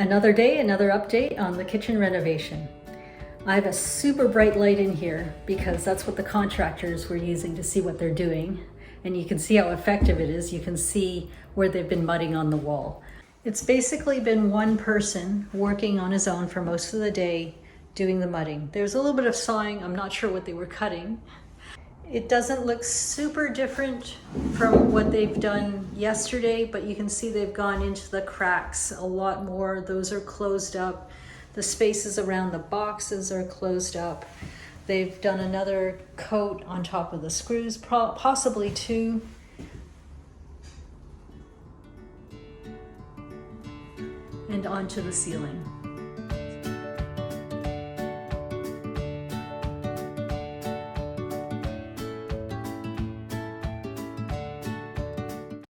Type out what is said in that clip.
Another day, another update on the kitchen renovation. I have a super bright light in here because that's what the contractors were using to see what they're doing. And you can see how effective it is. You can see where they've been mudding on the wall. It's basically been one person working on his own for most of the day doing the mudding. There's a little bit of sawing. I'm not sure what they were cutting. It doesn't look super different from what they've done yesterday, but you can see they've gone into the cracks a lot more. Those are closed up. The spaces around the boxes are closed up. They've done another coat on top of the screws, possibly two. And onto the ceiling.